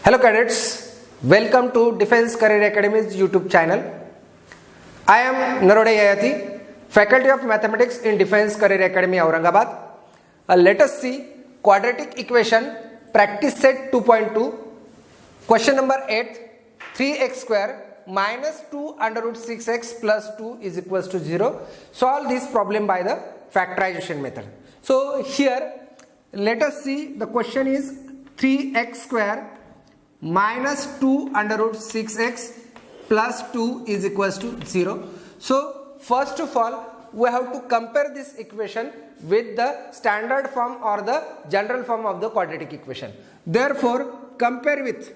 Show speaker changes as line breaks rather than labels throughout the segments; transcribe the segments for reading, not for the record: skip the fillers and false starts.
Hello cadets, welcome to Defense Career Academy's YouTube channel. I am Narode Yayati, Faculty of Mathematics in Defense Career Academy Aurangabad. Let us see quadratic equation practice set 2.2, question number 8, 3x square minus 2 under root 6x plus 2 is equals to 0. Solve this problem by the factorization method. So here let us see, the question is 3x square minus 2 under root 6x plus 2 is equals to 0. So first of all we have to compare this equation with the standard form or the general form of the quadratic equation. Therefore compare with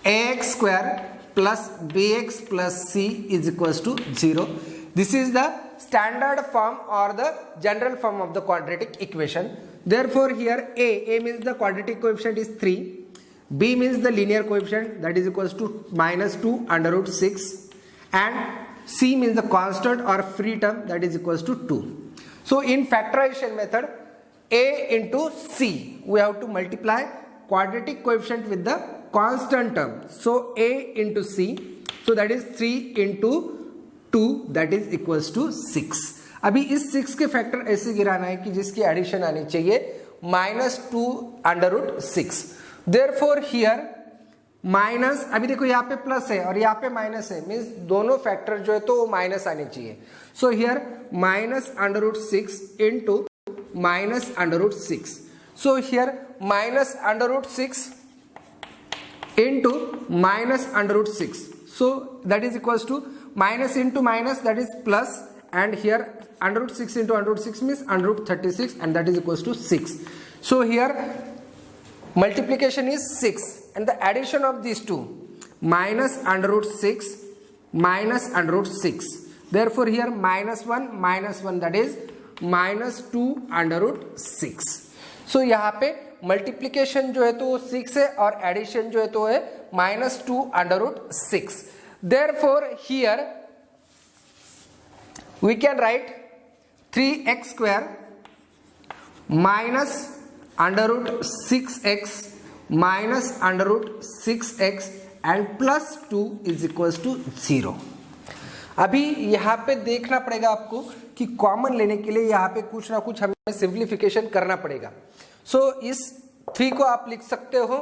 ax square plus bx plus c is equals to 0. This is the standard form or the general form of the quadratic equation. Therefore here a means the quadratic coefficient is 3, b means the linear coefficient, that is equals to minus 2 under root 6, and c means the constant or free term, that is equals to 2. So in factorization method, a into c, we have to multiply quadratic coefficient with the constant term. So a into c, so that is 3 into 2, that is equals to 6. अभी इस 6 के factor ऐसे गिराना है कि जिसकी addition आनी चाहिए minus 2 under root 6. Therefore here minus, अभी देखो यहाँ पे प्लस है और यहाँ पे माइनस है, मींस दोनों फैक्टर जो है तो वो माइनस आने चाहिए. So here minus under root 6 into minus under root 6. So here minus under root 6 into minus under root 6. So that is equals to minus into minus, that is plus, and here under root 6 into under root 6 means under root 36, and that is equals to 6. So here multiplication is 6 and the addition of these two, minus under root 6 minus under root 6. Therefore here minus 1, that is minus 2 under root 6. So यहाँ पे multiplication जो है तो 6 है और addition जो है तो है minus 2 under root 6. Therefore here we can write 3x square minus under root 6x minus under root 6x and plus 2 is equals to 0. अभी यहाँ पे देखना पड़ेगा आपको कि कॉमन लेने के लिए यहाँ पे कुछ ना कुछ हमें सिंप्लीफिकेशन करना पड़ेगा. सो इस 3 को आप लिख सकते हो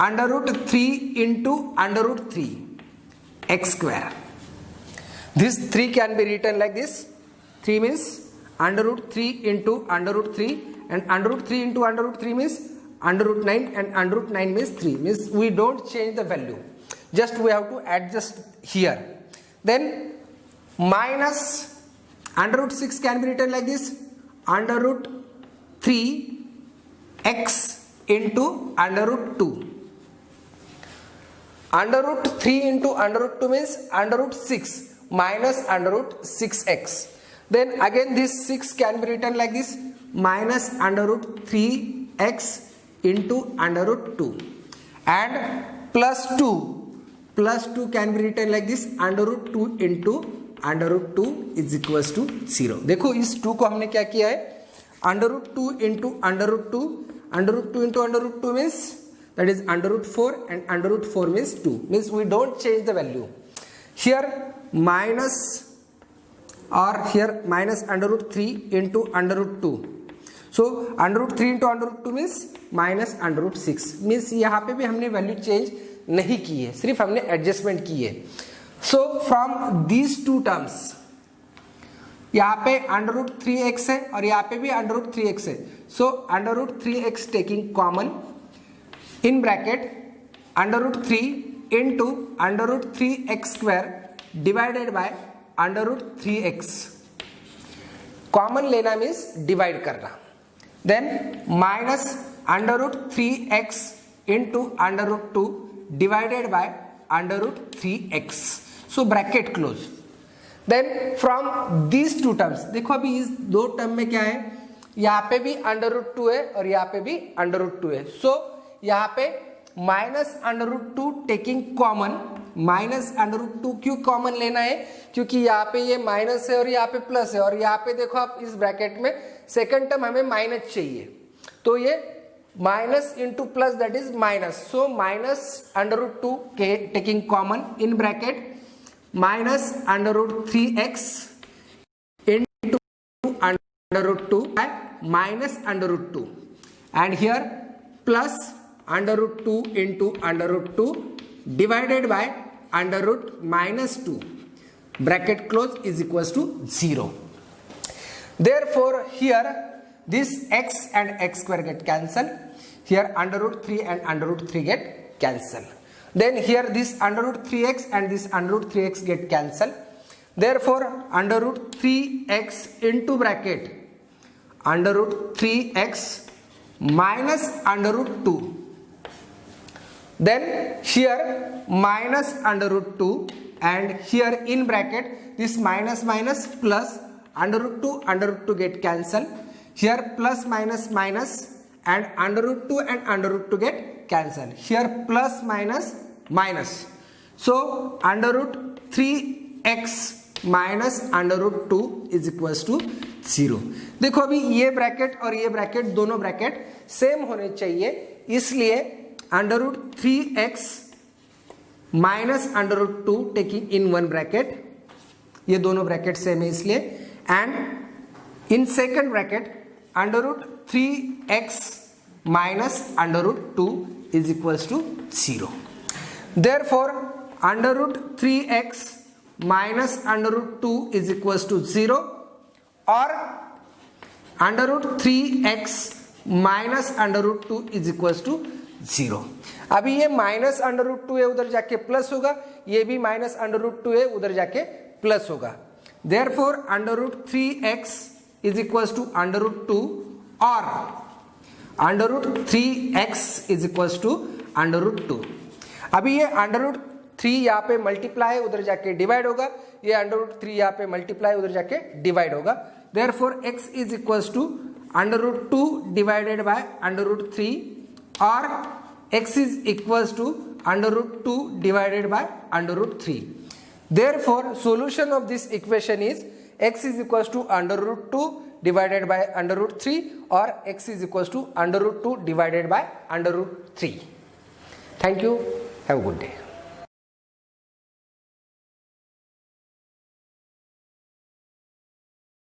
under root 3 into under root 3 x square. This 3 can be written like this. 3 means under root 3 into under root 3, and under root 3 into under root 3 means under root 9, and under root 9 means 3. Means we don't change the value, just we have to adjust here. Then minus under root 6 can be written like this, under root 3 x into under root 2. Under root 3 into under root 2 means under root 6 minus under root 6x. Then again this 6 can be written like this, minus under root 3x into under root 2, and plus 2 can be written like this, under root 2 into under root 2 is equals to 0. देखो इस 2 को हमने क्या किया है, under root 2 into under root 2, under root 2 into under root 2 means that is under root 4, and under root 4 means 2, means we don't change the value. Here minus, or here minus under root 3 into under root 2. So under root 3 into under root 2 means minus under root 6, means यहाँ पे भी हमने value change नहीं की है, सिर्फ हमने adjustment की है. So from these two terms, यहाँ पे अंडर रूट 3x है और यहाँ पे भी अंडर रूट 3x है. So under root 3x taking common, in bracket under root 3 into under root 3x square divided by under root 3x. Common लेना means divide करना. Then minus under root 3x into under root 2 divided by under root 3x. So bracket close. Then from these two terms, देखो अभी इस दो term में क्या है, यहाँ पे भी अंडर रूट 2 है और यहाँ पे भी अंडर रूट 2 है. सो यहाँ पे minus under root 2 taking common, minus under root 2 क्यों कॉमन लेना है? क्योंकि यहाँ पे ये माइनस है और यहाँ पे प्लस है, और यहाँ पे देखो आप इस ब्रैकेट में सेकंड टर्म हमें माइनस चाहिए, तो ये minus into plus that is minus, so minus under root 2 के taking common in bracket minus under root 3x into under root 2 minus under root 2 and here plus under root 2 into under root 2 divided by under root minus 2 bracket close is equals to 0. Therefore here this x and x square get cancelled, here under root 3 and under root 3 get cancelled, then here this under root 3x and this under root 3x get cancelled, therefore under root 3x into bracket under root 3x minus under root 2, then here minus under root 2 and here in bracket this minus minus plus under root 2 get cancelled, here plus minus minus and under root 2 and under root 2 get cancelled, here plus minus minus, so under root 3x minus under root 2 is equals to 0। देखो अभी ये bracket और ये bracket दोनों bracket same होने चाहिए, इसलिए under root 3x minus under root 2 taking in one bracket, ये दोनों ब्रैकेट सेम है इसलिए, and in second bracket under root 3x minus under root 2 is equals to 0। Therefore under root 3x minus under root 2 is equals to 0 or under root 3x minus under root 2 is equals to 0। अभी ये minus under root 2 है उधर जाके plus होगा, ये भी minus under root 2 है उधर जाके प्लस होगा, therefore under root 3x is equals to under root 2 or under root 3x is equals to under root 2। अभी ये अंडर रूट 3 यहाँ पे मल्टीप्लाई उधर जाके डिवाइड होगा, ये अंडर रूट 3 यहाँ पे मल्टीप्लाई उधर जाके डिवाइड होगा, therefore x is equals to under root 2 divided by under root 3 और x is equals to under root 2 divided by under root 3। Therefore solution of this equation is x is equals to under root 2 divided by under root 3 और x is equals to under root 2 divided by under root 3। Thank you, have a good day.